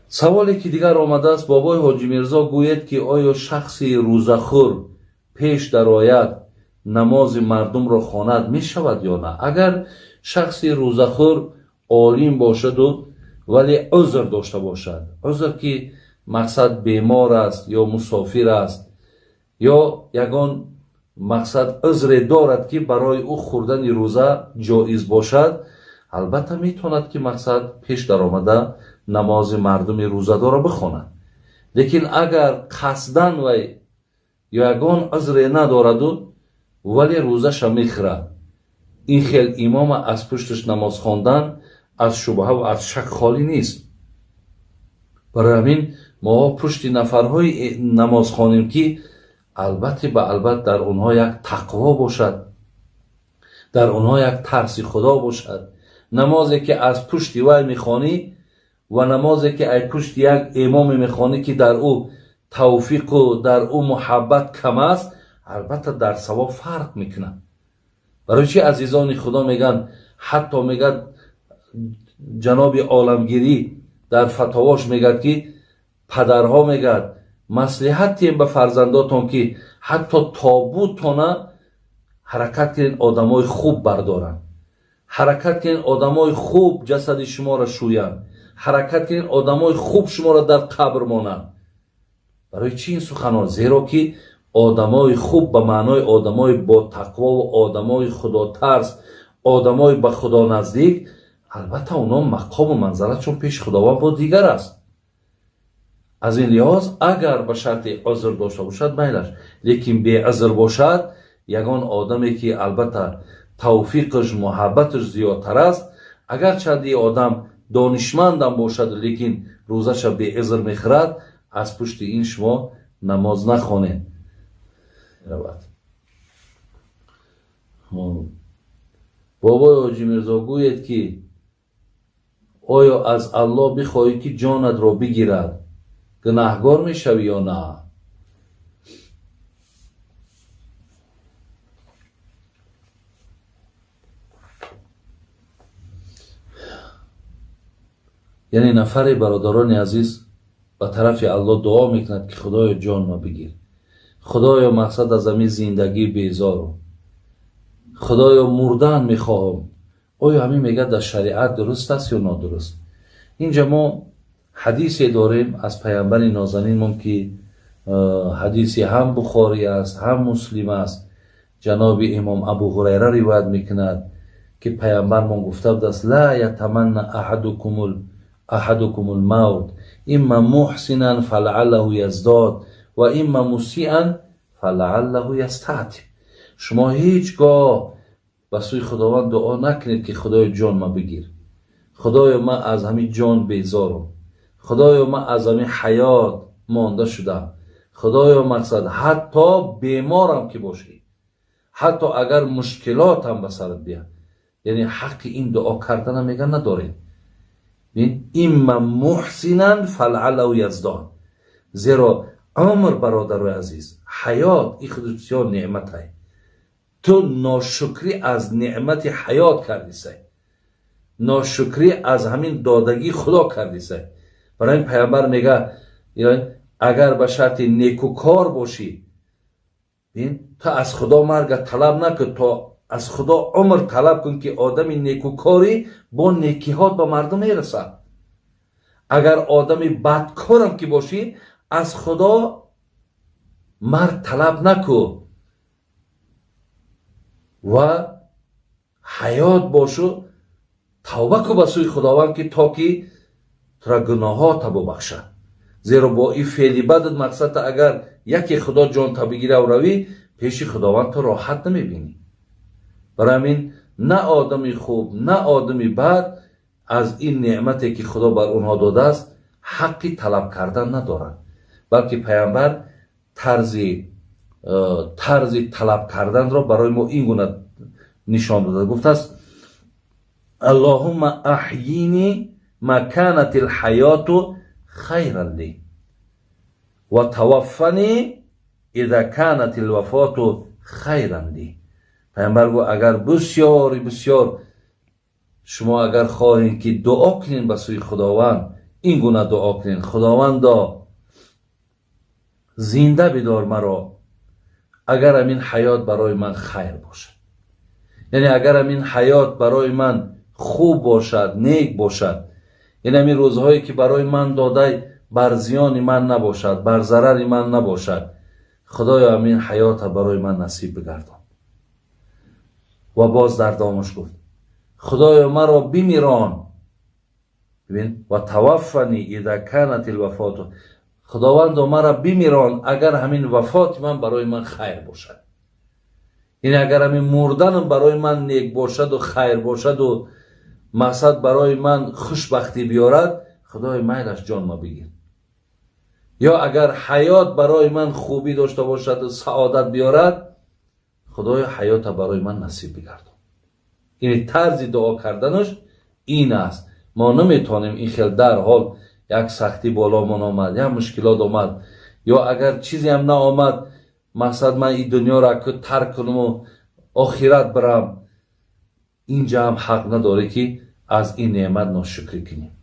سوالی که دیگر آمده است، بابای حاجی میرزا گوید که آیا شخصی روزخور پیش در آید نماز مردم را خواند می شود یا نه؟ اگر شخصی روزخور عالم باشد و ولی عذر داشته باشد، عذر که مقصد بیمار است یا مسافر است یا یگان مقصد عذر دارد که برای او خوردن روزه جایز باشد، البته میتواند که مقصد پیش در آمده نماز مردم روزه را بخواند. لیکن اگر قصدن و یگان عذر ندارد ولی روزه شا میخورد، این خیل امام از پشتش نماز خواندن از شبهه و از شک خالی نیست. برای همین ما پشت نفرهای نماز خوانیم که البته به البته در اونها یک تقوا باشد، در اونها یک ترس خدا باشد. نمازی که از پشت وی میخوانی و نمازی که از پشت یک امام میخوانی که در او توفیق و در او محبت کم است، البته در ثواب فرق میکنه. برای چی عزیزان خدا میگن، حتی میگن جناب عالمگیری در فتاواش میگد که پدرها میگد مصلحتی به فرزنداتون که حتی تابوتونه حرکت کنین آدمای خوب بردارن، حرکت کنین آدمای خوب جسد شما را شوین، حرکت کنین آدمای خوب شما را در قبر مانن. برای چی این سخنان؟ زیرا که آدمای خوب به معنای آدمای با تقوا و آدمای خدا ترس، آدمای به خدا نزدیک، البته اونا مقام و منزلتشون پیش خداوند با دیگر است. از این لحاظ اگر به شرط عذر داشته باشد میلش، لیکن بی عذر باشد، یگان آدمی که البته توفیقش محبتش زیادتر است، اگر چندی آدم دانشمندم باشد لیکن روزش بی عذر میخورد، از پشت این شما نماز نخوانید. بابای حاجی میرزا گوید که آیا از الله بخواهی که جانت را بگیرد گناهگار میشوی یا نه؟ یعنی نفر برادران عزیز به طرف الله دعا میکند که خدایا جان ما بگیر، خدایا مقصد از همین زندگی بیزارم، خدایا مردن میخواهم. آیا همین میگه در شریعت درست است یا نادرست؟ اینجا ما حدیثی داریم از پیامبر نازنین که حدیثی هم بخاری است هم مسلم است. جناب امام ابو هریره روایت میکند که پیامبر ما گفته بود است لا یتمنى احدکم الموت اما محسنا فلعله یزداد و اما مسیئا فلعله یستعتب. شما هیچگاه به سوی خداوند دعا نکنید که خدای جان ما بگیر، خدای ما از همین جان بیزارم، خدایا من از همین حیات مانده شدم، خدایا مقصد حتی بیمارم که باشی، حتی اگر مشکلات هم به سرت بیاد، یعنی حق این دعا کردن میگن نداریم. اما محسنا فلعله یزدان. زیرا عمر برادر عزیز، حیات این خود بسیار نعمت ہے، تو ناشکری از نعمت حیات کردی سی، ناشکری از همین دادگی خدا کردی سی. برای این پیامبر میگه اگر به شرط نیکوکار باشی، تا از خدا مرگ طلب نکن، تا از خدا عمر طلب کن که آدم نیکوکاری با نیکیات به مردم میرسه. اگر آدم بدکارم که باشی، از خدا مرگ طلب نکن و حیات باشو، توبه کو به سوی خداوند که تا که ترا گناهات ببخشه. زیرا با این فعلی بدت مقصد اگر یکی خدا جان تا بگیره و روی پیش خداوند تو راحت نمیبینی. برای همین نه آدمی خوب نه آدمی بد از این نعمتی که خدا بر اونها داده است حقی طلب کردن ندارن، بلکه پیامبر طرز طلب کردن را برای ما این گونه نشان داده. گفته است اللهم احیینی ما کانت الحیات خیرا لی و توفنی اذا کانت الوفات خیرا لی. پیامبر گفت اگر بسیار شما اگر خواهید که دعا کنین به سوی خداوند این گونه دعا کنین: خداوندا زنده بدار مرا اگر همین حیات برای من خیر باشد. یعنی اگر همین حیات برای من خوب باشد، نیک باشد، یعنی همین روزهایی که برای من داده بر زیان من نباشد، بر ضرر من نباشد، خدایا همین حیات برای من نصیب بگردان. و باز در دامش گفت: خدایا مرا بمیران. ببین: و توفنی اذا کانت الوفات. خداوند مرا بمیران اگر همین وفات من برای من خیر باشد. یعنی اگر همین مردنم برای من نیک باشد و خیر باشد و مقصد برای من خوشبختی بیارد، خدای میلش جان ما بگیر. یا اگر حیات برای من خوبی داشته باشد و سعادت بیارد، خدای حیات برای من نصیب بگردان. این طرز دعا کردنش این است. ما نمیتونیم این خیلی در حال یک سختی بالا من آمد، یک مشکلات آمد، یا اگر چیزی هم نه آمد، مقصد من این دنیا را که ترک کنم و آخرت برم، اینجا هم حق نداره که از این نعمت ناشکری کنیم.